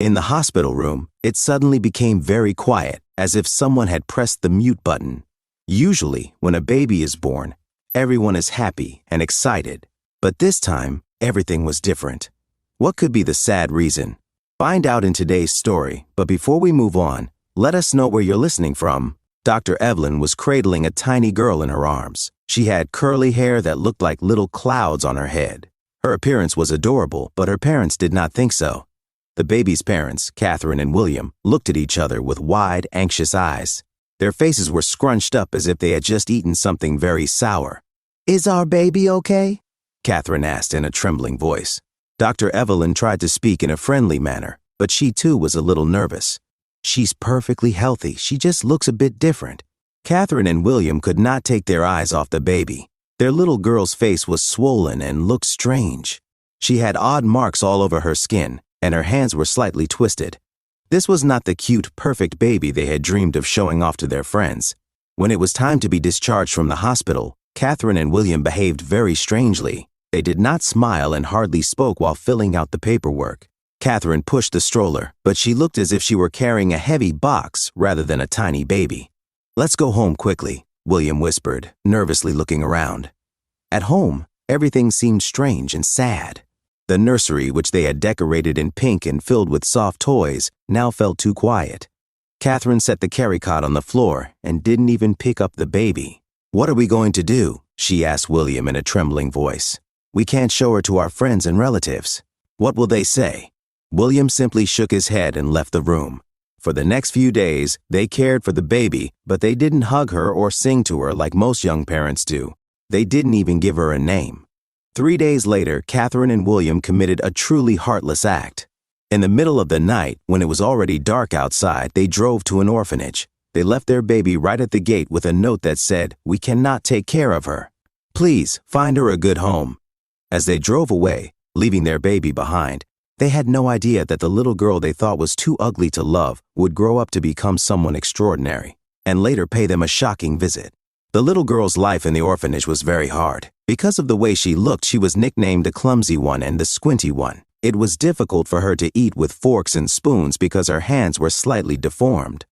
In the hospital room, it suddenly became very quiet, as if someone had pressed the mute button. Usually, when a baby is born, everyone is happy and excited. But this time, everything was different. What could be the sad reason? Find out in today's story, but before we move on, let us know where you're listening from. Dr. Evelyn was cradling a tiny girl in her arms. She had curly hair that looked like little clouds on her head. Her appearance was adorable, but her parents did not think so. The baby's parents, Catherine and William, looked at each other with wide, anxious eyes. Their faces were scrunched up as if they had just eaten something very sour. "Is our baby okay?" Catherine asked in a trembling voice. Dr. Evelyn tried to speak in a friendly manner, but she too was a little nervous. "She's perfectly healthy, she just looks a bit different." Catherine and William could not take their eyes off the baby. Their little girl's face was swollen and looked strange. She had odd marks all over her skin, and her hands were slightly twisted. This was not the cute, perfect baby they had dreamed of showing off to their friends. When it was time to be discharged from the hospital, Catherine and William behaved very strangely. They did not smile and hardly spoke while filling out the paperwork. Catherine pushed the stroller, but she looked as if she were carrying a heavy box rather than a tiny baby. "Let's go home quickly," William whispered, nervously looking around. At home, everything seemed strange and sad. The nursery, which they had decorated in pink and filled with soft toys, now felt too quiet. Catherine set the carry cot on the floor and didn't even pick up the baby. "What are we going to do?" she asked William in a trembling voice. "We can't show her to our friends and relatives. What will they say?" William simply shook his head and left the room. For the next few days, they cared for the baby, but they didn't hug her or sing to her like most young parents do. They didn't even give her a name. 3 days later, Catherine and William committed a truly heartless act. In the middle of the night, when it was already dark outside, they drove to an orphanage. They left their baby right at the gate with a note that said, "We cannot take care of her. Please find her a good home." As they drove away, leaving their baby behind, they had no idea that the little girl they thought was too ugly to love would grow up to become someone extraordinary, and later pay them a shocking visit. The little girl's life in the orphanage was very hard. Because of the way she looked, she was nicknamed the clumsy one and the squinty one. It was difficult for her to eat with forks and spoons because her hands were slightly deformed.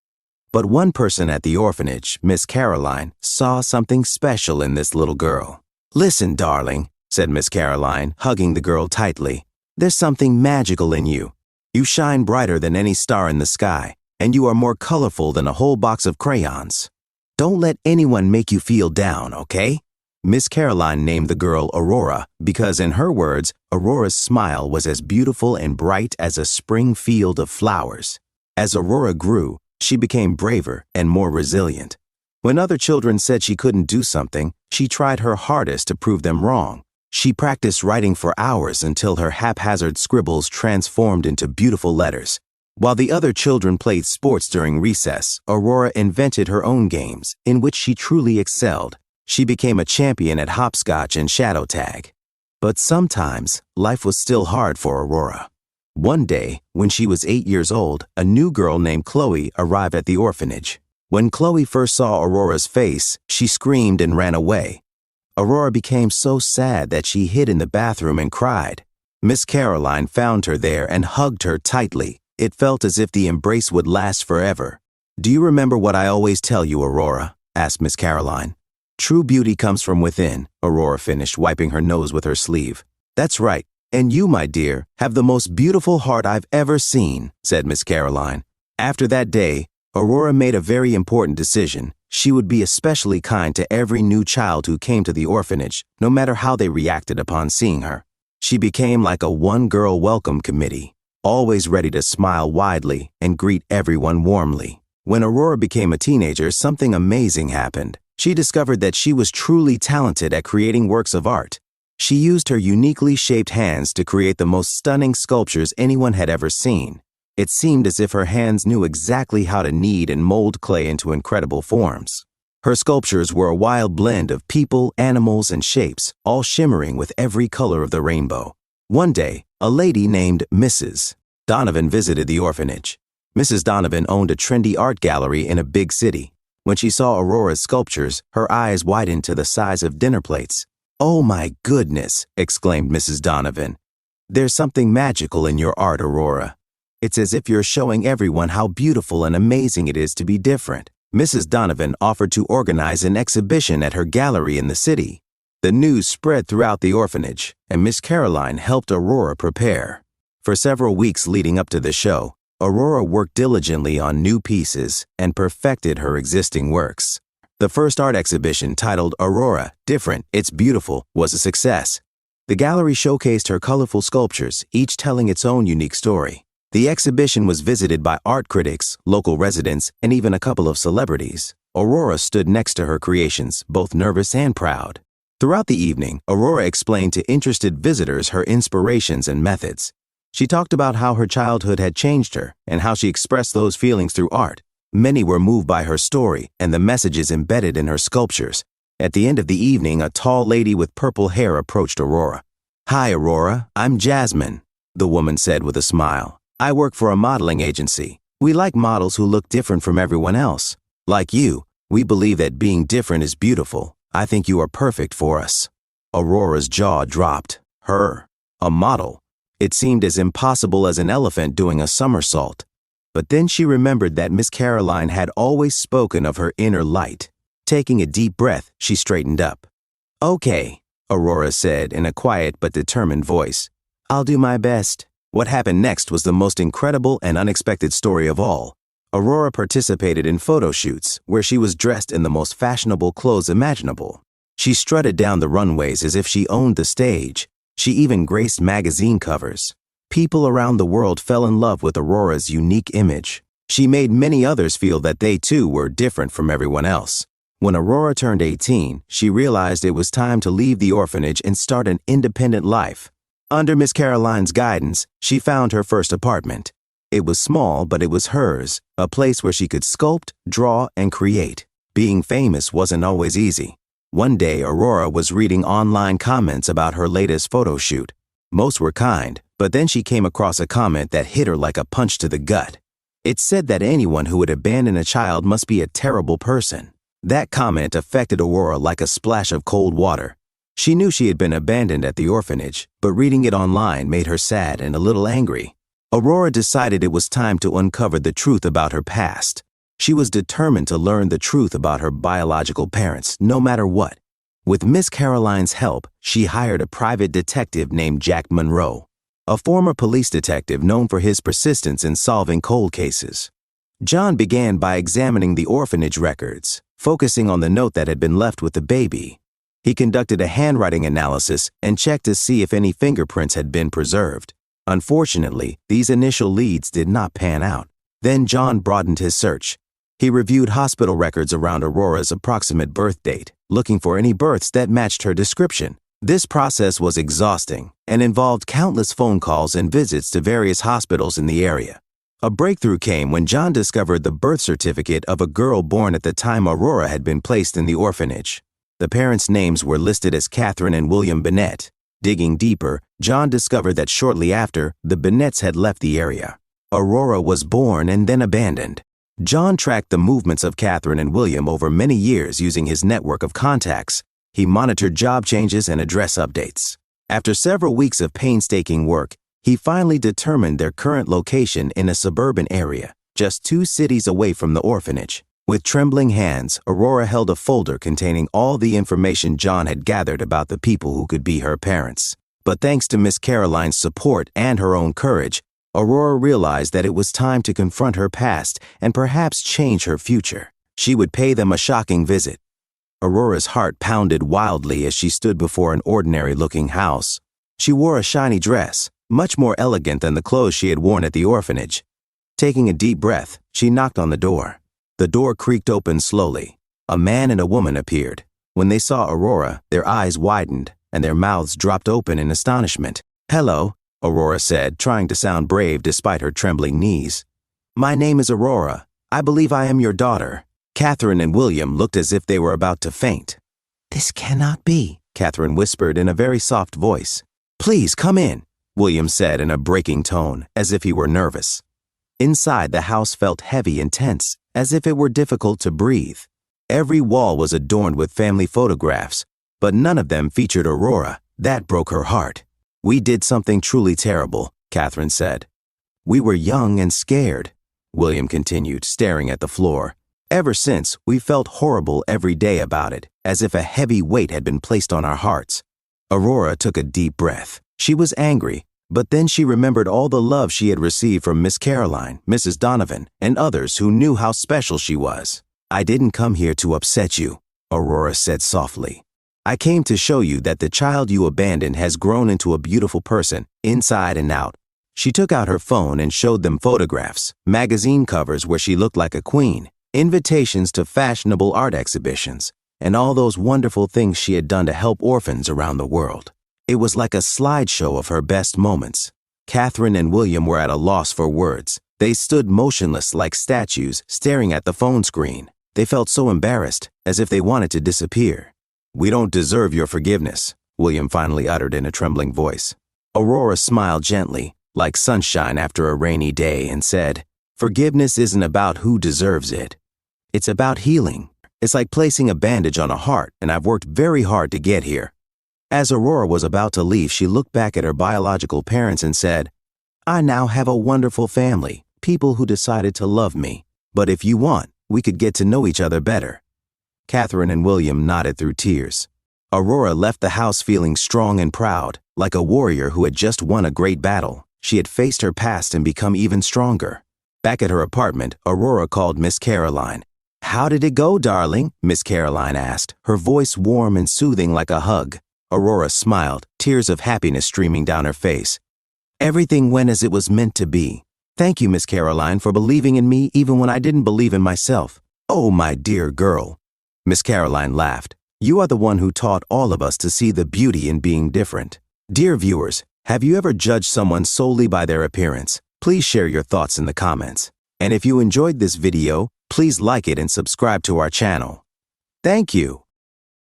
But one person at the orphanage, Miss Caroline, saw something special in this little girl. "Listen, darling," said Miss Caroline, hugging the girl tightly. "There's something magical in you. You shine brighter than any star in the sky, and you are more colorful than a whole box of crayons. Don't let anyone make you feel down, okay?" Miss Caroline named the girl Aurora because, in her words, Aurora's smile was as beautiful and bright as a spring field of flowers. As Aurora grew, she became braver and more resilient. When other children said she couldn't do something, she tried her hardest to prove them wrong. She practiced writing for hours until her haphazard scribbles transformed into beautiful letters. While the other children played sports during recess, Aurora invented her own games, in which she truly excelled. She became a champion at hopscotch and shadow tag. But sometimes, life was still hard for Aurora. One day, when she was 8 years old, a new girl named Chloe arrived at the orphanage. When Chloe first saw Aurora's face, she screamed and ran away. Aurora became so sad that she hid in the bathroom and cried. Miss Caroline found her there and hugged her tightly. It felt as if the embrace would last forever. "Do you remember what I always tell you, Aurora?" asked Miss Caroline. "True beauty comes from within," Aurora finished, wiping her nose with her sleeve. "That's right. And you, my dear, have the most beautiful heart I've ever seen," said Miss Caroline. After that day, Aurora made a very important decision. She would be especially kind to every new child who came to the orphanage, no matter how they reacted upon seeing her. She became like a one-girl welcome committee, always ready to smile widely and greet everyone warmly. When Aurora became a teenager, something amazing happened. She discovered that she was truly talented at creating works of art. She used her uniquely shaped hands to create the most stunning sculptures anyone had ever seen. It seemed as if her hands knew exactly how to knead and mold clay into incredible forms. Her sculptures were a wild blend of people, animals, and shapes, all shimmering with every color of the rainbow. One day, a lady named Mrs. Donovan visited the orphanage. Mrs. Donovan owned a trendy art gallery in a big city. When she saw Aurora's sculptures, her eyes widened to the size of dinner plates. "Oh my goodness," exclaimed Mrs. Donovan. "There's something magical in your art, Aurora. It's as if you're showing everyone how beautiful and amazing it is to be different. Mrs. Donovan offered to organize an exhibition at her gallery in the city. The news spread throughout the orphanage, and Miss Caroline helped Aurora prepare. For several weeks leading up to the show, Aurora worked diligently on new pieces and perfected her existing works. The first art exhibition, titled Aurora, Different, It's Beautiful, was a success. The gallery showcased her colorful sculptures, each telling its own unique story. The exhibition was visited by art critics, local residents, and even a couple of celebrities. Aurora stood next to her creations, both nervous and proud. Throughout the evening, Aurora explained to interested visitors her inspirations and methods. She talked about how her childhood had changed her and how she expressed those feelings through art. Many were moved by her story and the messages embedded in her sculptures. At the end of the evening, a tall lady with purple hair approached Aurora. "Hi, Aurora. I'm Jasmine," the woman said with a smile. "I work for a modeling agency. We like models who look different from everyone else. Like you, we believe that being different is beautiful. I think you are perfect for us." Aurora's jaw dropped. Her, a model. It seemed as impossible as an elephant doing a somersault. But then she remembered that Miss Caroline had always spoken of her inner light. Taking a deep breath, she straightened up. "Okay," Aurora said in a quiet but determined voice. "I'll do my best." What happened next was the most incredible and unexpected story of all. Aurora participated in photo shoots where she was dressed in the most fashionable clothes imaginable. She strutted down the runways as if she owned the stage. She even graced magazine covers. People around the world fell in love with Aurora's unique image. She made many others feel that they too were different from everyone else. When Aurora turned 18, she realized it was time to leave the orphanage and start an independent life. Under Miss Caroline's guidance, she found her first apartment. It was small, but it was hers, a place where she could sculpt, draw, and create. Being famous wasn't always easy. One day, Aurora was reading online comments about her latest photo shoot. Most were kind, but then she came across a comment that hit her like a punch to the gut. It said that anyone who would abandon a child must be a terrible person. That comment affected Aurora like a splash of cold water. She knew she had been abandoned at the orphanage, but reading it online made her sad and a little angry. Aurora decided it was time to uncover the truth about her past. She was determined to learn the truth about her biological parents, no matter what. With Miss Caroline's help, she hired a private detective named Jack Monroe, a former police detective known for his persistence in solving cold cases. John began by examining the orphanage records, focusing on the note that had been left with the baby. He conducted a handwriting analysis and checked to see if any fingerprints had been preserved. Unfortunately, these initial leads did not pan out. Then John broadened his search. He reviewed hospital records around Aurora's approximate birth date, looking for any births that matched her description. This process was exhausting and involved countless phone calls and visits to various hospitals in the area. A breakthrough came when John discovered the birth certificate of a girl born at the time Aurora had been placed in the orphanage. The parents' names were listed as Catherine and William Bennett. Digging deeper, John discovered that shortly after, the Bennetts had left the area. Aurora was born and then abandoned. John tracked the movements of Catherine and William over many years using his network of contacts. He monitored job changes and address updates. After several weeks of painstaking work, he finally determined their current location in a suburban area, just 2 cities away from the orphanage. With trembling hands, Aurora held a folder containing all the information John had gathered about the people who could be her parents. But thanks to Miss Caroline's support and her own courage, Aurora realized that it was time to confront her past and perhaps change her future. She would pay them a shocking visit. Aurora's heart pounded wildly as she stood before an ordinary-looking house. She wore a shiny dress, much more elegant than the clothes she had worn at the orphanage. Taking a deep breath, she knocked on the door. The door creaked open slowly. A man and a woman appeared. When they saw Aurora, their eyes widened and their mouths dropped open in astonishment. "Hello," Aurora said, trying to sound brave despite her trembling knees. "My name is Aurora. I believe I am your daughter." Catherine and William looked as if they were about to faint. "This cannot be," Catherine whispered in a very soft voice. "Please come in," William said in a breaking tone, as if he were nervous. Inside, the house felt heavy and tense, as if it were difficult to breathe. Every wall was adorned with family photographs, but none of them featured Aurora. That broke her heart. "We did something truly terrible," Catherine said. We were young and scared, William continued, staring at the floor. Ever since, we felt horrible every day about it, as if a heavy weight had been placed on our hearts. Aurora took a deep breath. She was angry, but then she remembered all the love she had received from Miss Caroline, Mrs. Donovan, and others who knew how special she was. I didn't come here to upset you, Aurora said softly. I came to show you that the child you abandoned has grown into a beautiful person, inside and out. She took out her phone and showed them photographs, magazine covers where she looked like a queen, invitations to fashionable art exhibitions, and all those wonderful things she had done to help orphans around the world. It was like a slideshow of her best moments. Catherine and William were at a loss for words. They stood motionless like statues, staring at the phone screen. They felt so embarrassed, as if they wanted to disappear. We don't deserve your forgiveness, William finally uttered in a trembling voice. Aurora smiled gently, like sunshine after a rainy day, and said, Forgiveness isn't about who deserves it. It's about healing. It's like placing a bandage on a heart, and I've worked very hard to get here. As Aurora was about to leave, she looked back at her biological parents and said, I now have a wonderful family, people who decided to love me. But if you want, we could get to know each other better. Catherine and William nodded through tears. Aurora left the house feeling strong and proud, like a warrior who had just won a great battle. She had faced her past and become even stronger. Back at her apartment, Aurora called Miss Caroline. How did it go, darling? Miss Caroline asked, her voice warm and soothing like a hug. Aurora smiled, tears of happiness streaming down her face. Everything went as it was meant to be. Thank you, Miss Caroline, for believing in me even when I didn't believe in myself. Oh, my dear girl. Miss Caroline laughed. You are the one who taught all of us to see the beauty in being different. Dear viewers, have you ever judged someone solely by their appearance? Please share your thoughts in the comments. And if you enjoyed this video, please like it and subscribe to our channel. Thank you.